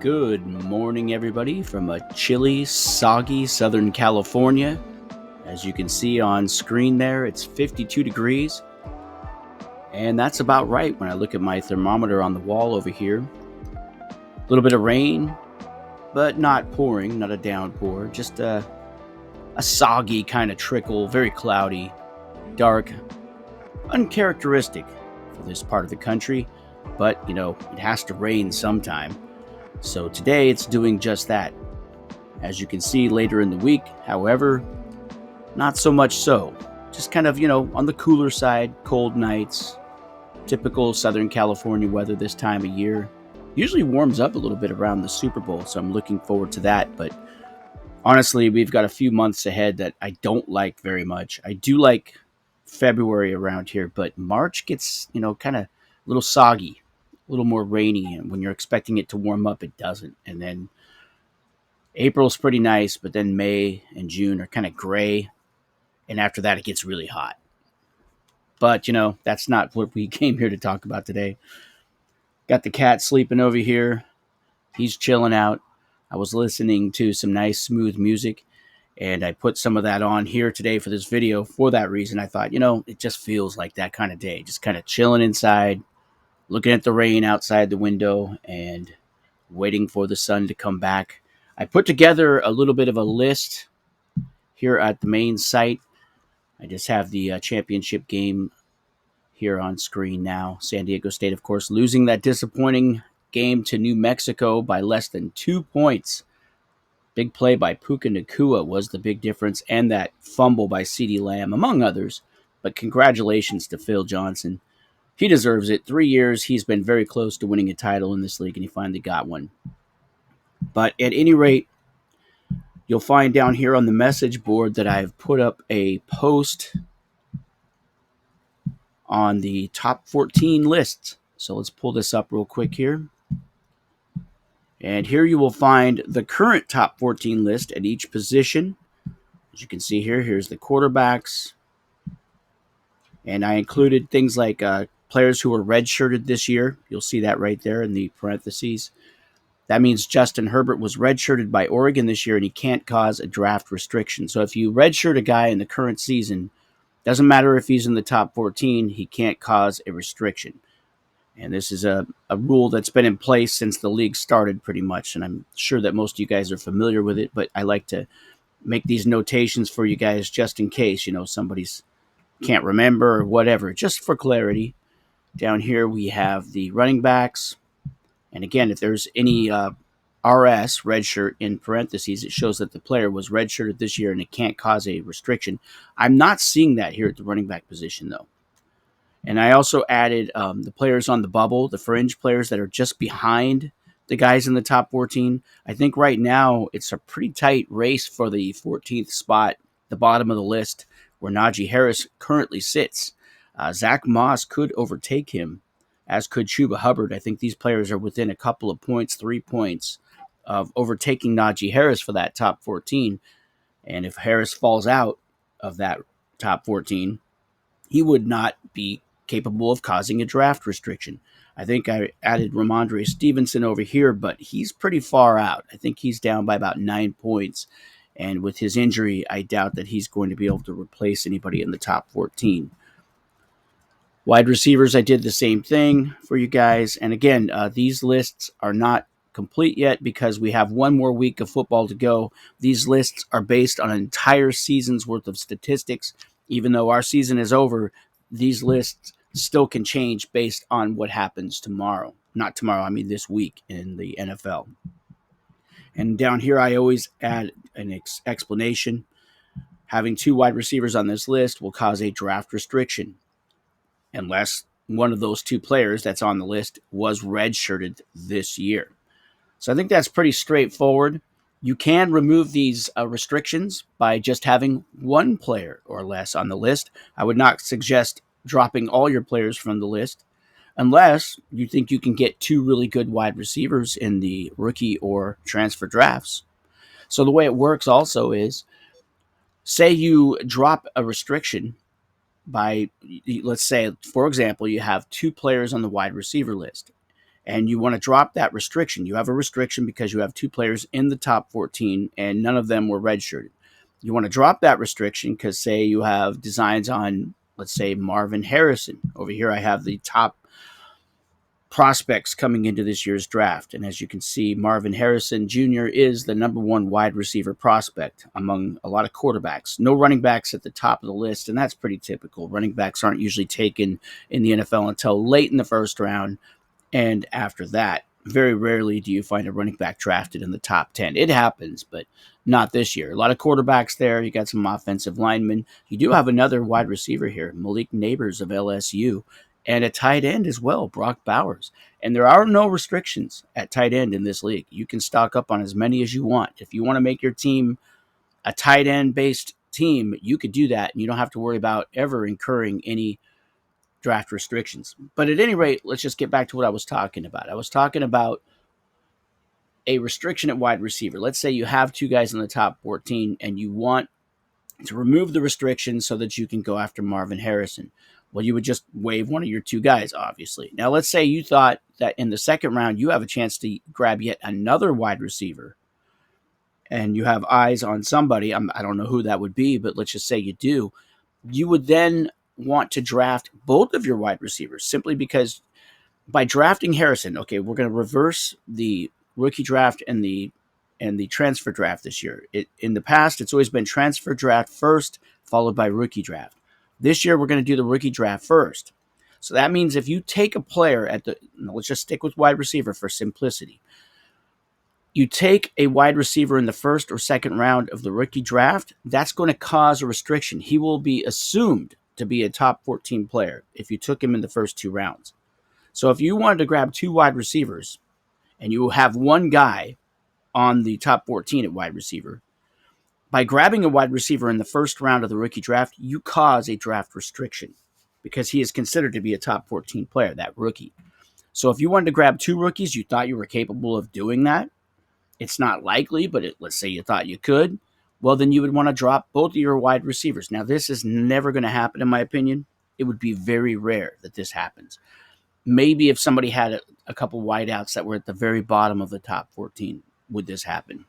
Good morning, everybody, from a chilly, soggy Southern California. As you can see on screen there, it's 52 degrees, and that's about right when I look at my thermometer on the wall over here. A little bit of rain, but not pouring, not a downpour, just a soggy kind of trickle, very cloudy, dark, uncharacteristic for this part of the country, but it has to rain sometime. So today it's doing just that. As you can see later in the week, however, not so much so. Just kind of, on the cooler side, cold nights, typical Southern California weather this time of year. Usually warms up a little bit around the Super Bowl, so I'm looking forward to that. But honestly, we've got a few months ahead that I don't like very much. I do like February around here, but March gets, kind of a little soggy, a little more rainy. And when you're expecting it to warm up, it doesn't. And then April's pretty nice, but then May and June are kind of gray. And after that, it gets really hot. But, that's not what we came here to talk about today. Got the cat sleeping over here. He's chilling out. I was listening to some nice, smooth music, and I put some of that on here today for this video. For that reason, I thought, it just feels like that kind of day. Just kind of chilling inside, looking at the rain outside the window, and waiting for the sun to come back. I put together a little bit of a list here at the main site. I just have the championship game here on screen now. San Diego State, of course, losing that disappointing game to New Mexico by less than 2 points. Big play by Puka Nacua was the big difference, and that fumble by CeeDee Lamb, among others. But congratulations to Phil Johnson. He deserves it. 3 years, he's been very close to winning a title in this league, and he finally got one. But at any rate, you'll find down here on the message board that I've put up a post on the top 14 lists. So let's pull this up real quick here. And here you will find the current top 14 list at each position. As you can see here, here's the quarterbacks. And I included things like players who were redshirted this year. You'll see that right there in the parentheses. That means Justin Herbert was redshirted by Oregon this year, and he can't cause a draft restriction. So if you redshirt a guy in the current season, doesn't matter if he's in the top 14, he can't cause a restriction. And this is a rule that's been in place since the league started pretty much, and I'm sure that most of you guys are familiar with it, but I like to make these notations for you guys just in case, somebody's can't remember or whatever, just for clarity. Down here we have the running backs. And again, if there's any RS, redshirt, in parentheses, it shows that the player was redshirted this year and it can't cause a restriction. I'm not seeing that here at the running back position, though. And I also added the players on the bubble, the fringe players that are just behind the guys in the top 14. I think right now it's a pretty tight race for the 14th spot, the bottom of the list, where Najee Harris currently sits. Zach Moss could overtake him, as could Chuba Hubbard. I think these players are within a couple of points, 3 points, of overtaking Najee Harris for that top 14. And if Harris falls out of that top 14, he would not be capable of causing a draft restriction. I think I added Ramondre Stevenson over here, but he's pretty far out. I think he's down by about 9 points. And with his injury, I doubt that he's going to be able to replace anybody in the top 14. Wide receivers, I did the same thing for you guys. And again, these lists are not complete yet because we have one more week of football to go. These lists are based on an entire season's worth of statistics. Even though our season is over, these lists still can change based on what happens tomorrow. Not tomorrow, I mean this week in the NFL. And down here, I always add an explanation. Having 2 wide receivers on this list will cause a draft restriction, unless one of those 2 players that's on the list was redshirted this year. So I think that's pretty straightforward. You can remove these restrictions by just having 1 player or less on the list. I would not suggest dropping all your players from the list unless you think you can get 2 really good wide receivers in the rookie or transfer drafts. So the way it works also is, say you drop a restriction by, let's say, for example, you have 2 players on the wide receiver list, and you want to drop that restriction. You have a restriction because you have 2 players in the top 14 and none of them were redshirted. You want to drop that restriction because, say, you have designs on, let's say, Marvin Harrison. Over here, I have the top prospects coming into this year's draft. And as you can see, Marvin Harrison Jr. is the #1 wide receiver prospect among a lot of quarterbacks. No running backs at the top of the list, and that's pretty typical. Running backs aren't usually taken in the NFL until late in the first round. And after that, very rarely do you find a running back drafted in the top 10. It happens, but not this year. A lot of quarterbacks there. You got some offensive linemen. You do have another wide receiver here, Malik Neighbors of LSU, and a tight end as well, Brock Bowers. And there are no restrictions at tight end in this league. You can stock up on as many as you want. If you want to make your team a tight end based team, you could do that, and you don't have to worry about ever incurring any draft restrictions. But at any rate, let's just get back to what I was talking about. I was talking about a restriction at wide receiver. Let's say you have 2 guys in the top 14 and you want to remove the restriction so that you can go after Marvin Harrison. Well, you would just waive one of your 2 guys, obviously. Now, let's say you thought that in the second round you have a chance to grab yet another wide receiver and you have eyes on somebody. I don't know who that would be, but let's just say you do. You would then want to draft both of your wide receivers simply because by drafting Harrison, okay, we're going to reverse the rookie draft and the transfer draft this year. In the past, it's always been transfer draft first, followed by rookie draft. This year, we're going to do the rookie draft first. So that means if you take a player let's just stick with wide receiver for simplicity. You take a wide receiver in the first or second round of the rookie draft, that's going to cause a restriction. He will be assumed to be a top 14 player if you took him in the first 2 rounds. So if you wanted to grab 2 wide receivers and you have one guy on the top 14 at wide receiver, by grabbing a wide receiver in the first round of the rookie draft, you cause a draft restriction because he is considered to be a top 14 player, that rookie. So if you wanted to grab 2 rookies, you thought you were capable of doing that. It's not likely, but let's say you thought you could. Well, then you would want to drop both of your wide receivers. Now, this is never going to happen, in my opinion. It would be very rare that this happens. Maybe if somebody had a couple wideouts that were at the very bottom of the top 14, would this happen?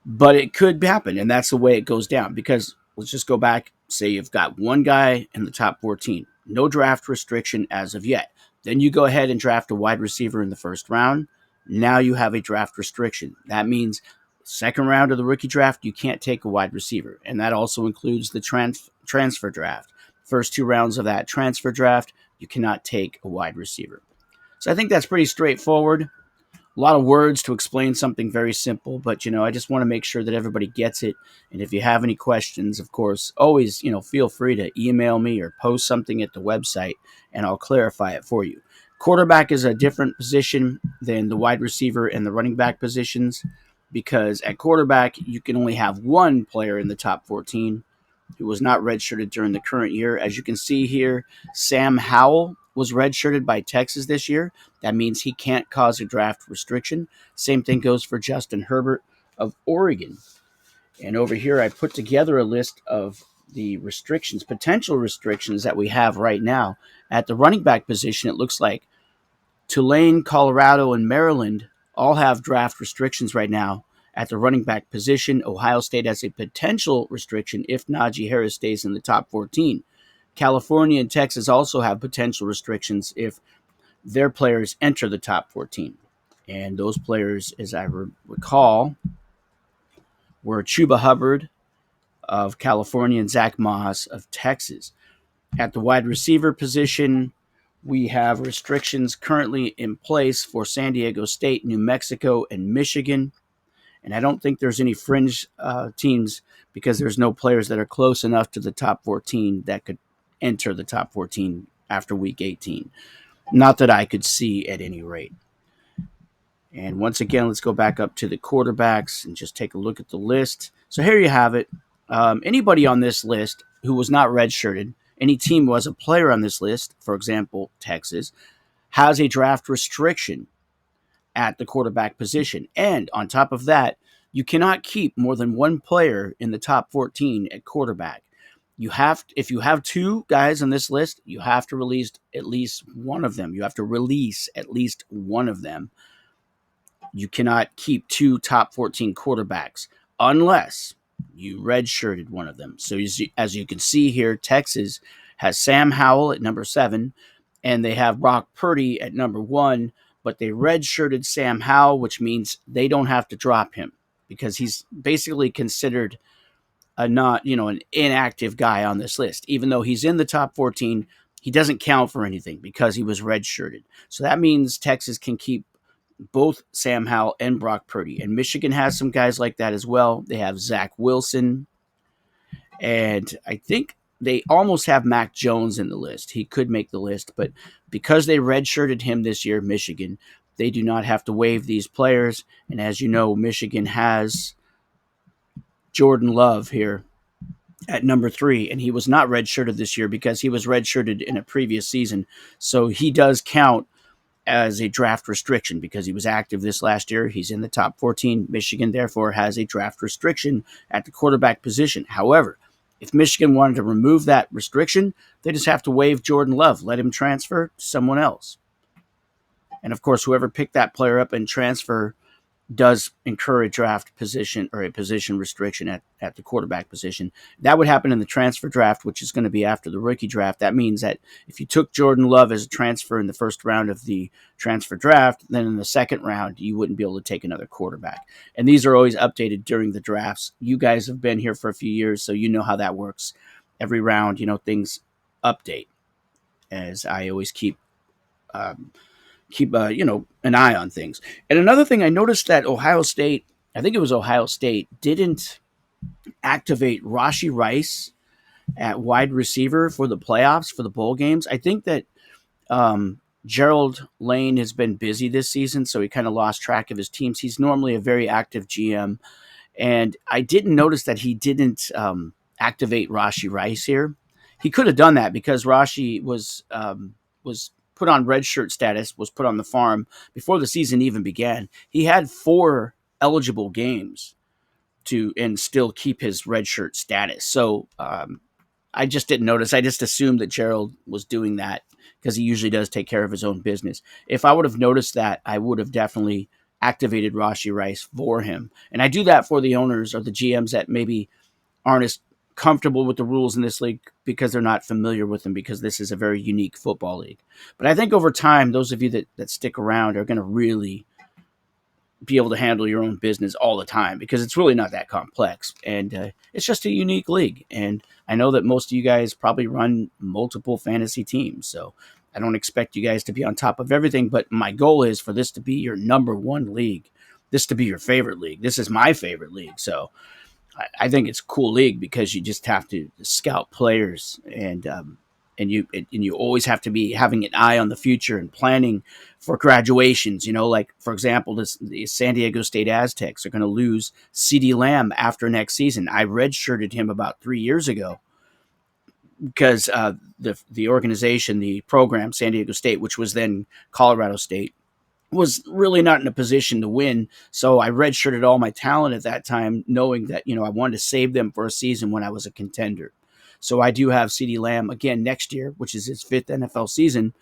But it could happen, and that's the way it goes down. Because let's just go back. Say you've got one guy in the top 14. No draft restriction as of yet. Then you go ahead and draft a wide receiver in the first round. Now you have a draft restriction. That means second round of the rookie draft, you can't take a wide receiver. And that also includes the transfer draft. First 2 rounds of that transfer draft, you cannot take a wide receiver. So I think that's pretty straightforward. A lot of words to explain something very simple, but I just want to make sure that everybody gets it. And if you have any questions, of course, always, feel free to email me or post something at the website and I'll clarify it for you. Quarterback is a different position than the wide receiver and the running back positions because at quarterback, you can only have one player in the top 14 who was not redshirted during the current year. As you can see here, Sam Howell was redshirted by Texas this year. That means he can't cause a draft restriction. Same thing goes for Justin Herbert of Oregon. And over here, I put together a list of the restrictions, potential restrictions that we have right now. At the running back position, it looks like Tulane, Colorado, and Maryland all have draft restrictions right now. At the running back position, Ohio State has a potential restriction if Najee Harris stays in the top 14. California and Texas also have potential restrictions if their players enter the top 14. And those players, as I recall, were Chuba Hubbard of California and Zach Moss of Texas. At the wide receiver position, we have restrictions currently in place for San Diego State, New Mexico, and Michigan. And I don't think there's any fringe teams because there's no players that are close enough to the top 14 that could enter the top 14 after week 18. Not that I could see at any rate. And once again, let's go back up to the quarterbacks and just take a look at the list. So here you have it. Anybody on this list who was not redshirted, any team who was a player on this list, for example, Texas, has a draft restriction at the quarterback position. And on top of that, you cannot keep more than one player in the top 14 at quarterback. if you have two guys on this list, you have to release at least one of them. You have to release at least one of them. You cannot keep two top 14 quarterbacks unless you redshirted one of them. So as you can see here, Texas has Sam Howell at number 7, and they have Brock Purdy at number 1, but they redshirted Sam Howell, which means they don't have to drop him because he's basically considered a not, an inactive guy on this list. Even though he's in the top 14, he doesn't count for anything because he was redshirted. So that means Texas can keep both Sam Howell and Brock Purdy. And Michigan has some guys like that as well. They have Zach Wilson, and I think they almost have Mac Jones in the list. He could make the list, but because they redshirted him this year, Michigan, they do not have to waive these players. And as you know, Michigan has Jordan Love here at number 3, and he was not redshirted this year because he was redshirted in a previous season. So he does count as a draft restriction because he was active this last year. He's in the top 14. Michigan, therefore, has a draft restriction at the quarterback position. However, if Michigan wanted to remove that restriction, they just have to waive Jordan Love, let him transfer to someone else. And of course, whoever picked that player up and transfer does incur a draft position or a position restriction at the quarterback position. That would happen in the transfer draft, which is going to be after the rookie draft. That means that if you took Jordan Love as a transfer in the first round of the transfer draft, then in the second round, you wouldn't be able to take another quarterback. And these are always updated during the drafts. You guys have been here for a few years, so you know how that works. Every round, things update, as I always keep an eye on things. And another thing, I noticed that Ohio State, I think it was Ohio State, didn't activate Rashee Rice at wide receiver for the playoffs, for the bowl games. I think that Gerald Lane has been busy this season, so he kind of lost track of his teams. He's normally a very active GM, and I didn't notice that he didn't activate Rashee Rice here. He could have done that because Rashee was put on redshirt status, was put on the farm before the season even began. He had 4 eligible games and still keep his redshirt status. So I just didn't notice. I just assumed that Gerald was doing that because he usually does take care of his own business. If I would have noticed that, I would have definitely activated Rashee Rice for him. And I do that for the owners or the GMs that maybe aren't as comfortable with the rules in this league because they're not familiar with them, because this is a very unique football league. But I think over time, those of you that stick around are going to really be able to handle your own business all the time because it's really not that complex. And it's just a unique league. And I know that most of you guys probably run multiple fantasy teams. So I don't expect you guys to be on top of everything. But my goal is for this to be your number 1 league, this to be your favorite league. This is my favorite league. So I think it's a cool league because you just have to scout players and you always have to be having an eye on the future and planning for graduations. Like for example, the San Diego State Aztecs are going to lose CeeDee Lamb after next season. I redshirted him about 3 years ago because the organization, the program, San Diego State, which was then Colorado State, was really not in a position to win. So I redshirted all my talent at that time, knowing that, I wanted to save them for a season when I was a contender. So I do have CeeDee Lamb again next year, which is his 5th NFL season,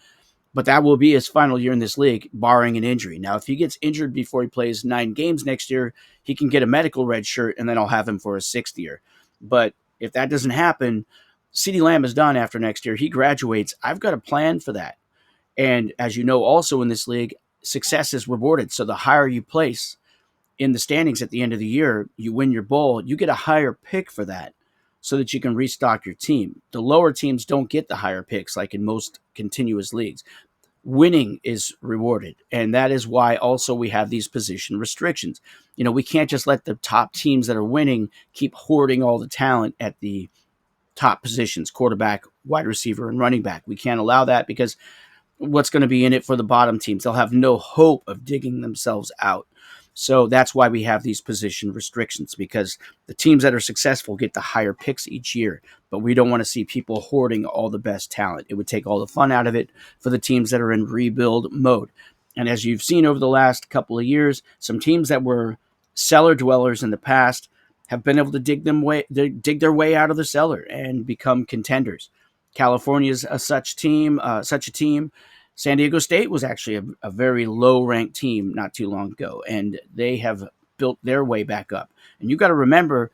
but that will be his final year in this league, barring an injury. Now, if he gets injured before he plays 9 games next year, he can get a medical red shirt, and then I'll have him for his 6th year. But if that doesn't happen, CeeDee Lamb is done after next year. He graduates. I've got a plan for that. And as you know, also in this league, success is rewarded. So the higher you place in the standings at the end of the year, you win your bowl, you get a higher pick for that so that you can restock your team. The lower teams don't get the higher picks like in most continuous leagues. Winning is rewarded. And that is why also we have these position restrictions. We can't just let the top teams that are winning keep hoarding all the talent at the top positions, quarterback, wide receiver, and running back. We can't allow that because what's going to be in it for the bottom teams? They'll have no hope of digging themselves out. So that's why we have these position restrictions, because the teams that are successful get the higher picks each year. But we don't want to see people hoarding all the best talent. It would take all the fun out of it for the teams that are in rebuild mode. And as you've seen over the last couple of years, some teams that were cellar dwellers in the past have been able to dig their way out of the cellar and become contenders. California is such a team. San Diego State was actually a very low-ranked team not too long ago, and they have built their way back up. And you got to remember,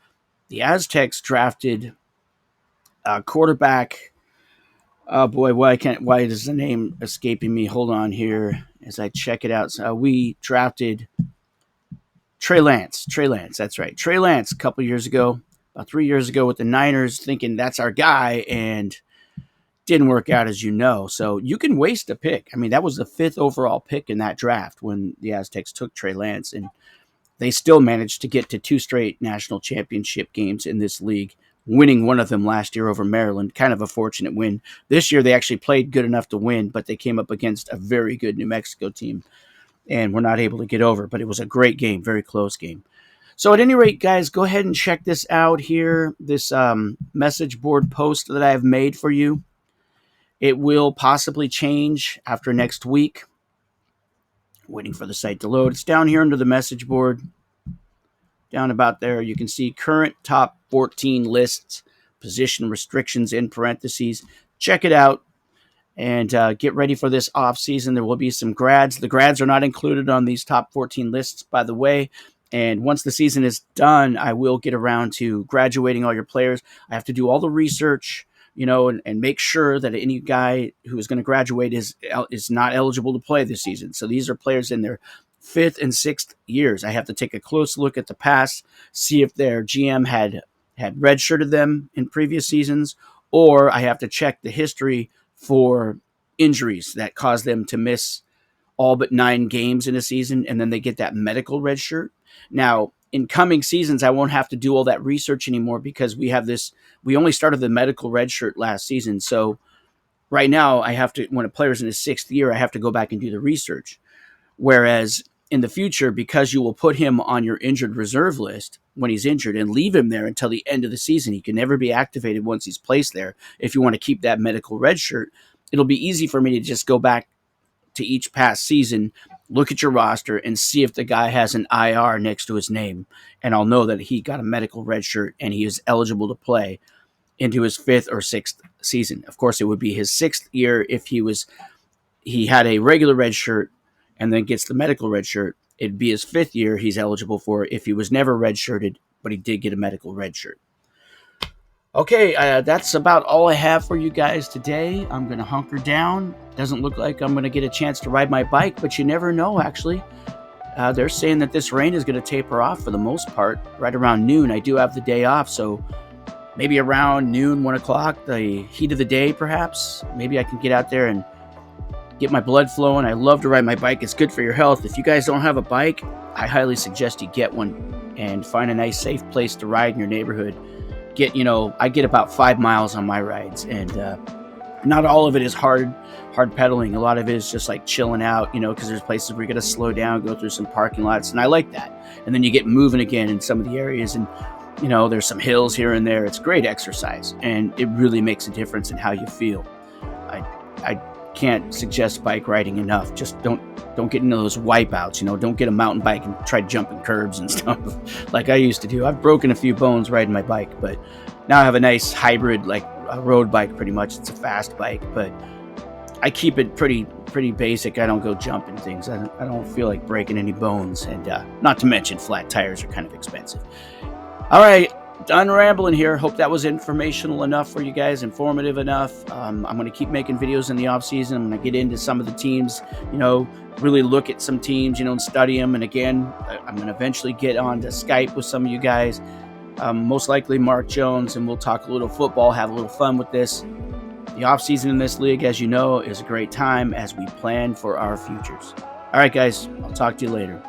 the Aztecs drafted a quarterback. Oh boy, why is the name escaping me? Hold on here as I check it out. So we drafted Trey Lance. That's right. Trey Lance a couple years ago, about 3 years ago with the Niners, thinking that's our guy, and didn't work out, as you know. So you can waste a pick. I mean, that was the 5th overall pick in that draft when the Aztecs took Trey Lance, and they still managed to get to 2 straight national championship games in this league, winning one of them last year over Maryland. Kind of a fortunate win. This year they actually played good enough to win, but they came up against a very good New Mexico team and were not able to get over. But it was a great game, very close game. So at any rate, guys, go ahead and check this out here, this message board post that I have made for you. It will possibly change after next week. Waiting for the site to load. It's down here under the message board. Down about there, you can see current top 14 lists, position restrictions in parentheses. Check it out and get ready for this off season. There will be some grads. The grads are not included on these top 14 lists, by the way. And once the season is done, I will get around to graduating all your players. I have to do all the research, and make sure that any guy who is going to graduate is not eligible to play this season. So these are players in their 5th and 6th years. I have to take a close look at the past, see if their GM had redshirted them in previous seasons, or I have to check the history for injuries that cause them to miss all but 9 games in a season, and then they get that medical red shirt. Now, in coming seasons, I won't have to do all that research anymore because we only started the medical red shirt last season. So right now I have to, when a player's in his 6th year, I have to go back and do the research. Whereas in the future, because you will put him on your injured reserve list when he's injured and leave him there until the end of the season, he can never be activated once he's placed there. If you want to keep that medical red shirt, it'll be easy for me to just go back to each past season, look at your roster, and see if the guy has an IR next to his name. And I'll know that he got a medical red shirt and he is eligible to play into his 5th or 6th season. Of course, it would be his 6th year if he had a regular red shirt and then gets the medical red shirt. It'd be his 5th year he's eligible for if he was never red shirted, but he did get a medical red shirt. Okay, that's about all I have for you guys today. I'm going to hunker down. Doesn't look like I'm going to get a chance to ride my bike, but you never know, actually. They're saying that this rain is going to taper off for the most part right around noon. I do have the day off, so maybe around noon, 1 o'clock, the heat of the day perhaps. Maybe I can get out there and get my blood flowing. I love to ride my bike. It's good for your health. If you guys don't have a bike, I highly suggest you get one and find a nice, safe place to ride in your neighborhood. I get about 5 miles on my rides, and not all of it is hard pedaling. A lot of it is just like chilling out, because there's places where you got to slow down, go through some parking lots, and I like that. And then you get moving again in some of the areas, and there's some hills here and there. It's great exercise, and it really makes a difference in how you feel. I can't suggest bike riding enough. Just don't get into those wipeouts. Don't get a mountain bike and try jumping curbs and stuff like I used to do. I've broken a few bones riding my bike, but now I have a nice hybrid, like a road bike pretty much. It's a fast bike, but I keep it pretty basic. I don't go jumping things. I don't feel like breaking any bones, and not to mention flat tires are kind of expensive. All right, done rambling here. Hope that was informational enough for you guys, informative enough. I'm going to keep making videos in the off season. I'm going to get into some of the teams, really look at some teams, and study them. And again, I'm going to eventually get on to Skype with some of you guys, most likely Mark Jones, and we'll talk a little football, have a little fun with this. The off season in this league, as you know, is a great time as we plan for our futures. All right, guys, I'll talk to you later.